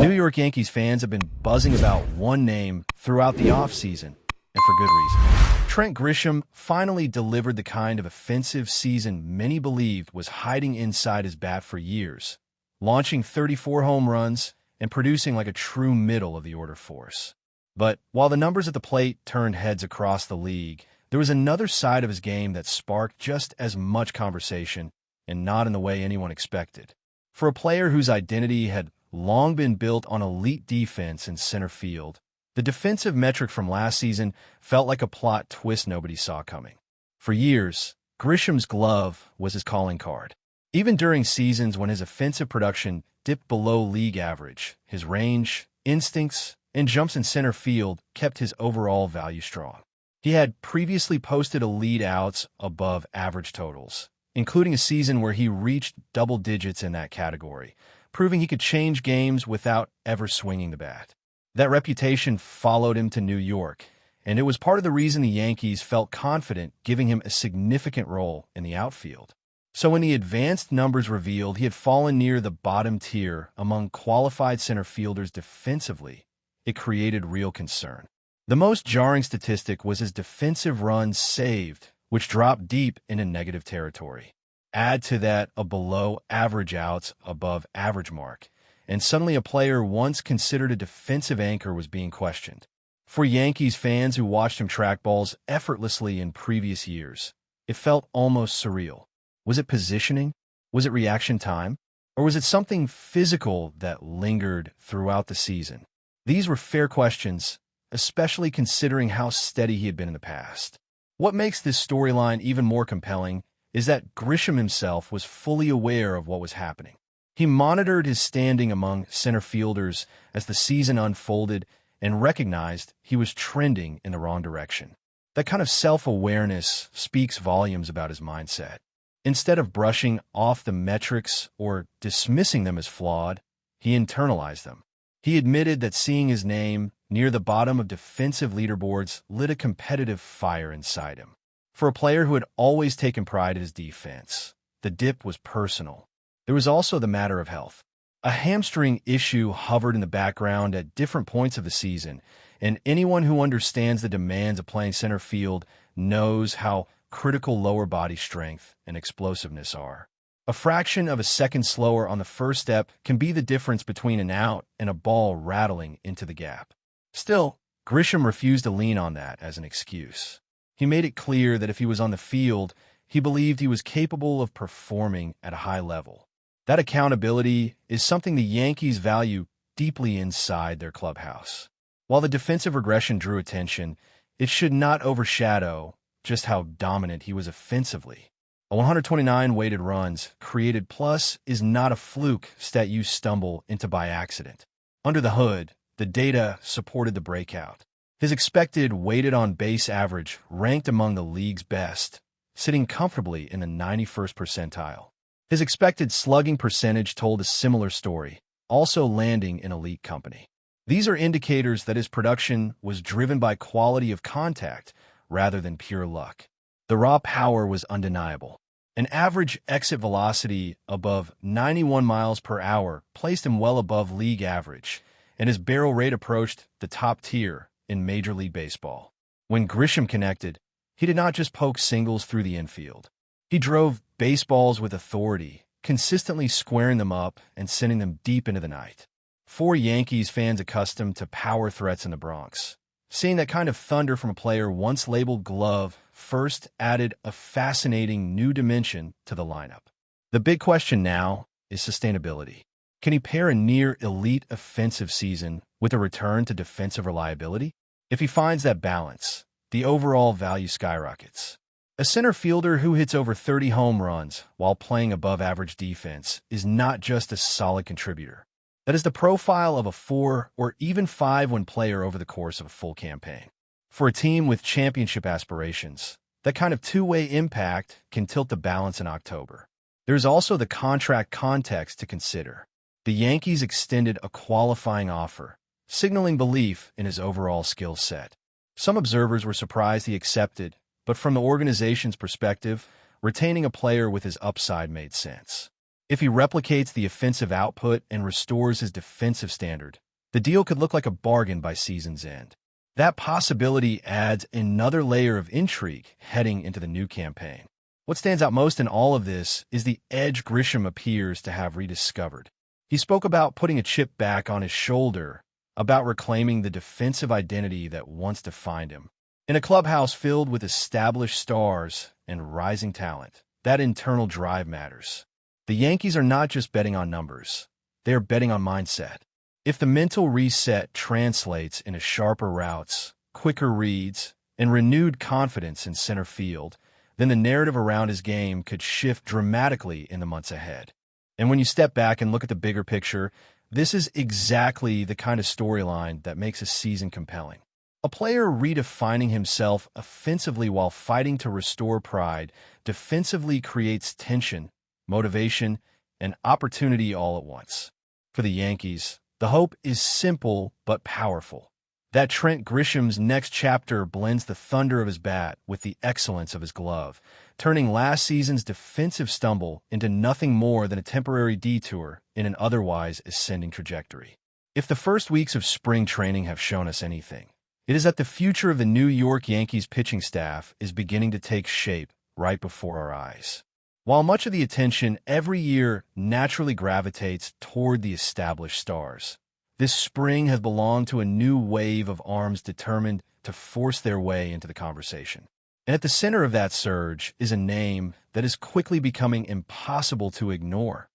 New York Yankees fans have been buzzing about one name throughout the offseason, and for good reason. Trent Grisham finally delivered the kind of offensive season many believed was hiding inside his bat for years, launching 34 home runs and producing like a true middle-of-the-order force. But while the numbers at the plate turned heads across the league, there was another side of his game that sparked just as much conversation, and not in the way anyone expected. For a player whose identity had long been built on elite defense in center field, the defensive metric from last season felt like a plot twist nobody saw coming. For years, Grisham's glove was his calling card. Even during seasons when his offensive production dipped below league average, his range, instincts, and jumps in center field kept his overall value strong. He had previously posted elite outs above average totals, including a season where he reached double digits in that category, proving he could change games without ever swinging the bat. That reputation followed him to New York, and it was part of the reason the Yankees felt confident giving him a significant role in the outfield. So when the advanced numbers revealed he had fallen near the bottom tier among qualified center fielders defensively, it created real concern. The most jarring statistic was his defensive runs saved, which dropped deep into negative territory. Add to that a below-average outs above average mark, and suddenly a player once considered a defensive anchor was being questioned. For Yankees fans who watched him track balls effortlessly in previous years, it felt almost surreal. Was it positioning? Was it reaction time? Or was it something physical that lingered throughout the season? These were fair questions, especially considering how steady he had been in the past. What makes this storyline even more compelling is that Grisham himself was fully aware of what was happening. He monitored his standing among center fielders as the season unfolded and recognized he was trending in the wrong direction. That kind of self-awareness speaks volumes about his mindset. Instead of brushing off the metrics or dismissing them as flawed, he internalized them. He admitted that seeing his name near the bottom of defensive leaderboards lit a competitive fire inside him. For a player who had always taken pride in his defense, the dip was personal. There was also the matter of health. A hamstring issue hovered in the background at different points of the season, and anyone who understands the demands of playing center field knows how critical lower body strength and explosiveness are. A fraction of a second slower on the first step can be the difference between an out and a ball rattling into the gap. Still, Grisham refused to lean on that as an excuse. He made it clear that if he was on the field, he believed he was capable of performing at a high level. That accountability is something the Yankees value deeply inside their clubhouse. While the defensive regression drew attention, it should not overshadow just how dominant he was offensively. A 129 weighted runs created plus is not a fluke stat you stumble into by accident. Under the hood, the data supported the breakout. His expected weighted on base average ranked among the league's best, sitting comfortably in the 91st percentile. His expected slugging percentage told a similar story, also landing in elite company. These are indicators that his production was driven by quality of contact rather than pure luck. The raw power was undeniable. An average exit velocity above 91 miles per hour placed him well above league average, and his barrel rate approached the top tier in Major League Baseball. When Grisham connected, he did not just poke singles through the infield. He drove baseballs with authority, consistently squaring them up and sending them deep into the night. For Yankees fans accustomed to power threats in the Bronx, seeing that kind of thunder from a player once labeled glove first added a fascinating new dimension to the lineup. The big question now is sustainability. Can he pair a near-elite offensive season with a return to defensive reliability? If he finds that balance, the overall value skyrockets. A center fielder who hits over 30 home runs while playing above-average defense is not just a solid contributor. That is the profile of a 4 or even 5-win player over the course of a full campaign. For a team with championship aspirations, that kind of two-way impact can tilt the balance in October. There's also the contract context to consider. The Yankees extended a qualifying offer, signaling belief in his overall skill set. Some observers were surprised he accepted, but from the organization's perspective, retaining a player with his upside made sense. If he replicates the offensive output and restores his defensive standard, the deal could look like a bargain by season's end. That possibility adds another layer of intrigue heading into the new campaign. What stands out most in all of this is the edge Grisham appears to have rediscovered. He spoke about putting a chip back on his shoulder, about reclaiming the defensive identity that once defined him. In a clubhouse filled with established stars and rising talent, that internal drive matters. The Yankees are not just betting on numbers, they are betting on mindset. If the mental reset translates into sharper routes, quicker reads, and renewed confidence in center field, then the narrative around his game could shift dramatically in the months ahead. And when you step back and look at the bigger picture, this is exactly the kind of storyline that makes a season compelling. A player redefining himself offensively while fighting to restore pride defensively creates tension, motivation, and opportunity all at once. For the Yankees, the hope is simple but powerful. That Trent Grisham's next chapter blends the thunder of his bat with the excellence of his glove, turning last season's defensive stumble into nothing more than a temporary detour in an otherwise ascending trajectory. If the first weeks of spring training have shown us anything, it is that the future of the New York Yankees pitching staff is beginning to take shape right before our eyes. While much of the attention every year naturally gravitates toward the established stars, this spring has belonged to a new wave of arms determined to force their way into the conversation. And at the center of that surge is a name that is quickly becoming impossible to ignore: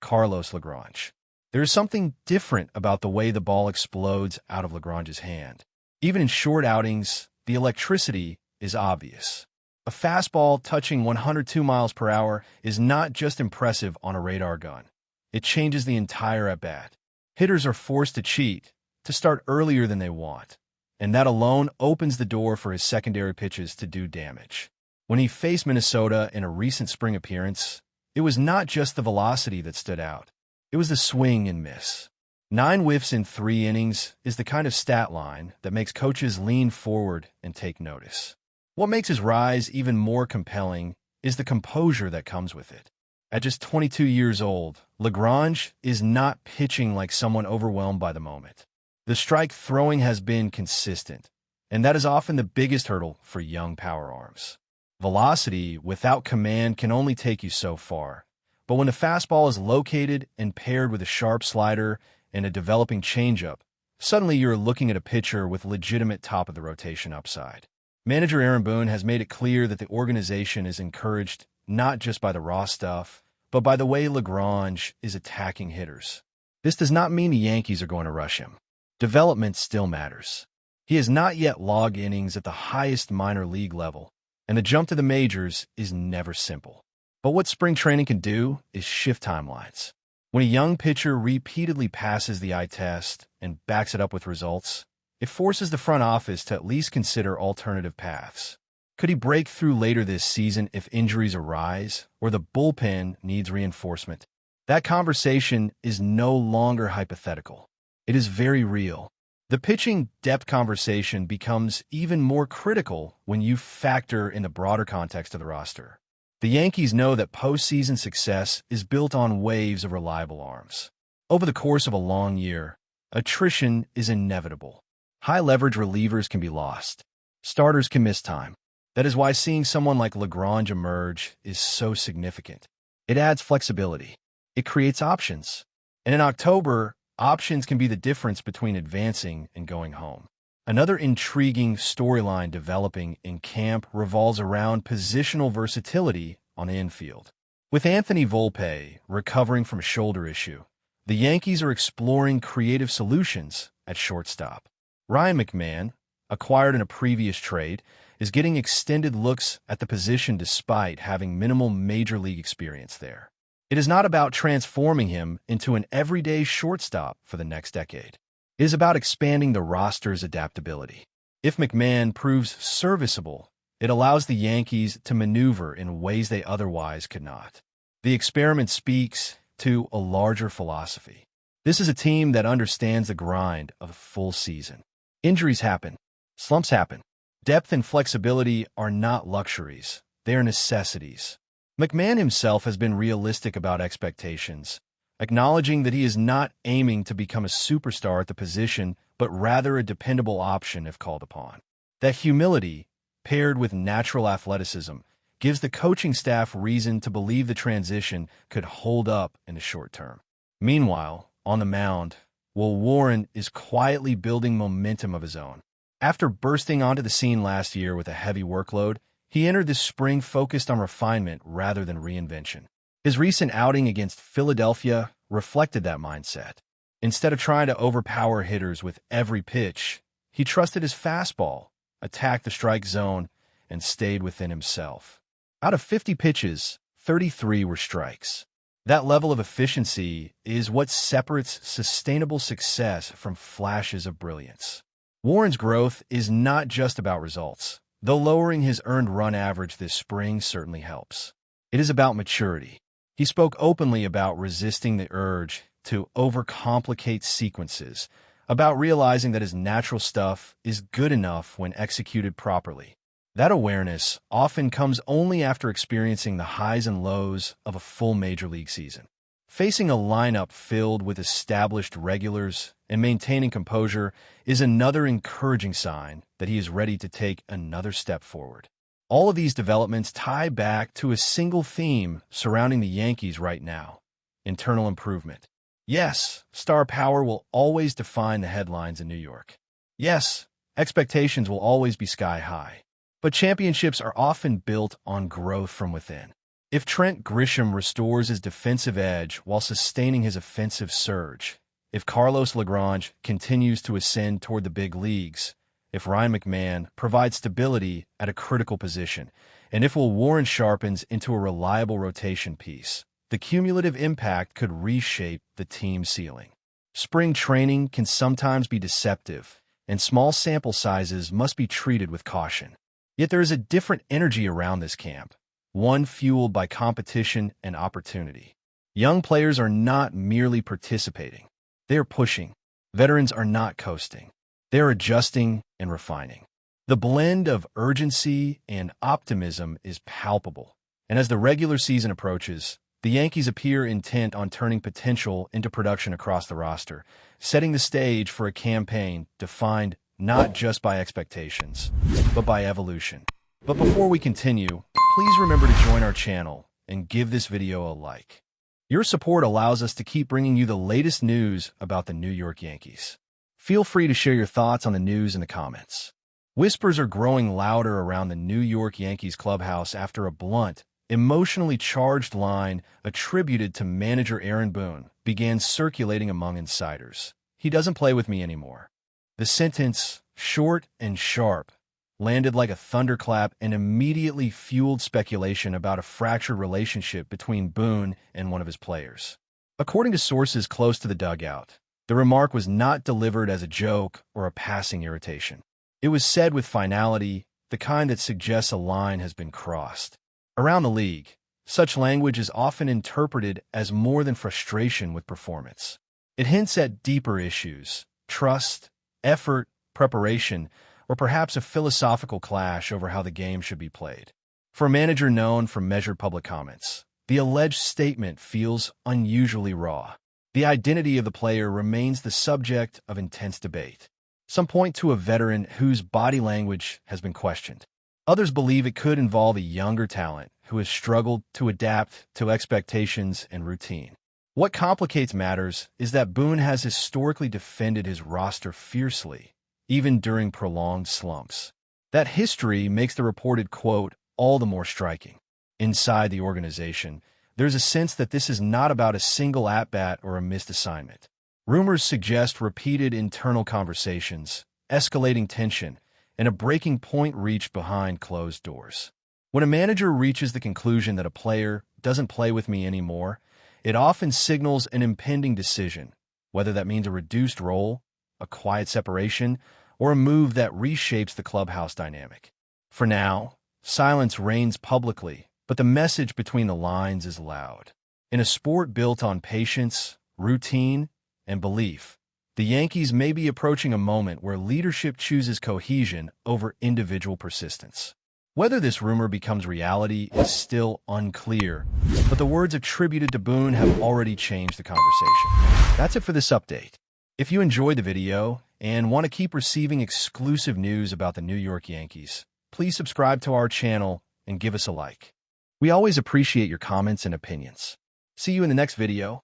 Carlos Lagrange. There is something different about the way the ball explodes out of Lagrange's hand. Even in short outings, the electricity is obvious. A fastball touching 102 miles per hour is not just impressive on a radar gun. It changes the entire at-bat. Hitters are forced to cheat, to start earlier than they want, and that alone opens the door for his secondary pitches to do damage. When he faced Minnesota in a recent spring appearance, it was not just the velocity that stood out. It was the swing and miss. 9 whiffs in 3 innings is the kind of stat line that makes coaches lean forward and take notice. What makes his rise even more compelling is the composure that comes with it. At just 22 years old, Lagrange is not pitching like someone overwhelmed by the moment. The strike throwing has been consistent, and that is often the biggest hurdle for young power arms. Velocity without command can only take you so far, but when the fastball is located and paired with a sharp slider and a developing changeup, suddenly you're looking at a pitcher with legitimate top-of-the-rotation upside. Manager Aaron Boone has made it clear that the organization is encouraged not just by the raw stuff, but by the way Lagrange is attacking hitters. This does not mean the Yankees are going to rush him. Development still matters. He has not yet logged innings at the highest minor league level, and the jump to the majors is never simple. But what spring training can do is shift timelines. When a young pitcher repeatedly passes the eye test and backs it up with results, it forces the front office to at least consider alternative paths. Could he break through later this season if injuries arise or the bullpen needs reinforcement? That conversation is no longer hypothetical. It is very real. The pitching depth conversation becomes even more critical when you factor in the broader context of the roster. The Yankees know that postseason success is built on waves of reliable arms. Over the course of a long year, attrition is inevitable. High-leverage relievers can be lost. Starters can miss time. That is why seeing someone like Lagrange emerge is so significant. It adds flexibility. It creates options. And in October, options can be the difference between advancing and going home. Another intriguing storyline developing in camp revolves around positional versatility on the infield. With Anthony Volpe recovering from a shoulder issue, the Yankees are exploring creative solutions at shortstop. Ryan McMahon, acquired in a previous trade, is getting extended looks at the position despite having minimal major league experience there. It is not about transforming him into an everyday shortstop for the next decade. It is about expanding the roster's adaptability. If McMahon proves serviceable, it allows the Yankees to maneuver in ways they otherwise could not. The experiment speaks to a larger philosophy. This is a team that understands the grind of a full season. Injuries happen. Slumps happen. Depth and flexibility are not luxuries. They are necessities. McMahon himself has been realistic about expectations, acknowledging that he is not aiming to become a superstar at the position, but rather a dependable option if called upon. That humility, paired with natural athleticism, gives the coaching staff reason to believe the transition could hold up in the short term. Meanwhile, on the mound, Will Warren is quietly building momentum of his own. After bursting onto the scene last year with a heavy workload, he entered this spring focused on refinement rather than reinvention. His recent outing against Philadelphia reflected that mindset. Instead of trying to overpower hitters with every pitch, he trusted his fastball, attacked the strike zone, and stayed within himself. Out of 50 pitches, 33 were strikes. That level of efficiency is what separates sustainable success from flashes of brilliance. Warren's growth is not just about results, though lowering his earned run average this spring certainly helps. It is about maturity. He spoke openly about resisting the urge to overcomplicate sequences, about realizing that his natural stuff is good enough when executed properly. That awareness often comes only after experiencing the highs and lows of a full major league season. Facing a lineup filled with established regulars and maintaining composure is another encouraging sign that he is ready to take another step forward. All of these developments tie back to a single theme surrounding the Yankees right now: internal improvement. Yes, star power will always define the headlines in New York. Yes, expectations will always be sky high. But championships are often built on growth from within. If Trent Grisham restores his defensive edge while sustaining his offensive surge, if Carlos Lagrange continues to ascend toward the big leagues, if Ryan McMahon provides stability at a critical position, and if Will Warren sharpens into a reliable rotation piece, the cumulative impact could reshape the team's ceiling. Spring training can sometimes be deceptive, and small sample sizes must be treated with caution. Yet there is a different energy around this camp, one fueled by competition and opportunity. Young players are not merely participating. They are pushing. Veterans are not coasting. They are adjusting and refining. The blend of urgency and optimism is palpable. And as the regular season approaches, the Yankees appear intent on turning potential into production across the roster, setting the stage for a campaign defined not just by expectations, but by evolution. But before we continue, please remember to join our channel and give this video a like. Your support allows us to keep bringing you the latest news about the New York Yankees. Feel free to share your thoughts on the news in the comments. Whispers are growing louder around the New York Yankees clubhouse after a blunt, emotionally charged line attributed to manager Aaron Boone began circulating among insiders. "He doesn't play with me anymore." The sentence, short and sharp, landed like a thunderclap and immediately fueled speculation about a fractured relationship between Boone and one of his players. According to sources close to the dugout, the remark was not delivered as a joke or a passing irritation. It was said with finality, the kind that suggests a line has been crossed. Around the league, such language is often interpreted as more than frustration with performance. It hints at deeper issues: trust, effort, preparation, or perhaps a philosophical clash over how the game should be played. For a manager known for measured public comments, the alleged statement feels unusually raw. The identity of the player remains the subject of intense debate. Some point to a veteran whose body language has been questioned. Others believe it could involve a younger talent who has struggled to adapt to expectations and routine. What complicates matters is that Boone has historically defended his roster fiercely, even during prolonged slumps. That history makes the reported quote all the more striking. Inside the organization, there's a sense that this is not about a single at-bat or a missed assignment. Rumors suggest repeated internal conversations, escalating tension, and a breaking point reached behind closed doors. When a manager reaches the conclusion that a player doesn't play with me anymore, it often signals an impending decision, whether that means a reduced role, a quiet separation, or a move that reshapes the clubhouse dynamic. For now, silence reigns publicly, but the message between the lines is loud. In a sport built on patience, routine, and belief, the Yankees may be approaching a moment where leadership chooses cohesion over individual persistence. Whether this rumor becomes reality is still unclear, but the words attributed to Boone have already changed the conversation. That's it for this update. If you enjoyed the video and want to keep receiving exclusive news about the New York Yankees, please subscribe to our channel and give us a like. We always appreciate your comments and opinions. See you in the next video.